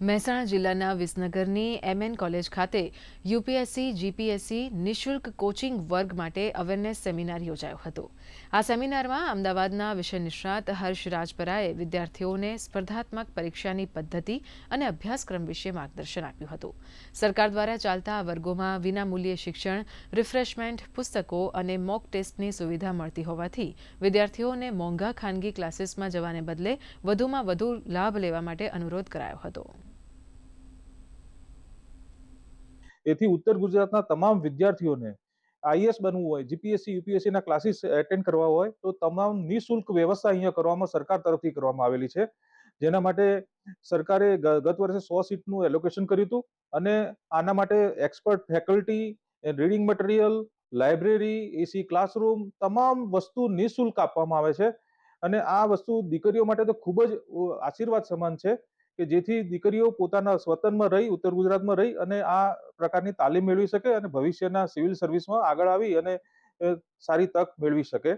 મહેસાણા જિલ્લાના વિસનગરની MN college ખાતે UPSC GPSC નિઃશુલ્ક કોચિંગ વર્ગ માટે અવેરનેસ સેમિનાર યોજાયો હતો। આ સેમિનારમાં અમદાવાદના વિષય નિષ્ણાત હર્ષ રાજપરાએ વિદ્યાર્થીઓને સ્પર્ધાત્મક પરીક્ષાની પદ્ધતિ અને અભ્યાસક્રમ વિશે માર્ગદર્શન આપ્યું હતું। સરકાર દ્વારા ચાલતા આ વર્ગોમાં વિનામૂલ્યે શિક્ષણ, રિફ્રેશમેન્ટ, પુસ્તકો અને મોક ટેસ્ટની સુવિધા મળતી હોવાથી વિદ્યાર્થીઓને મોંઘા ખાનગી ક્લાસીસમાં જવાને બદલે વધુમાં વધુ લાભ લેવા માટે અનુરોધ કરાયો હતો। એથી ઉત્તર ગુજરાતના તમામ વિદ્યાર્થીઓને આઈએએસ બનવું હોય, જીપીએસસી યુપીએસસી ના ક્લાસીસ એટેન્ડ કરવા હોય તો તમામ નિઃશુલ્ક વ્યવસ્થા અહીંયા કરવામાં સરકાર તરફથી કરવામાં આવેલી છે। જેના માટે સરકારે ગત વર્ષે 100 સીટનું એલોકેશન કર્યું હતું અને આના માટે expert faculty, reading material, library, AC classroom તમામ વસ્તુ નિઃશુલ્ક આપવામાં આવે છે અને આ વસ્તુ દીકરીઓ માટે તો ખૂબ જ આશીર્વાદ સમાન છે કે જેથી દીકરીઓ પોતાના વતનમાં રહી, ઉત્તર ગુજરાતમાં રહી અને આ પ્રકારની તાલીમ મેળવી શકે અને ભવિષ્યના સિવિલ સર્વિસમાં આગળ આવી અને સારી તક મેળવી શકે।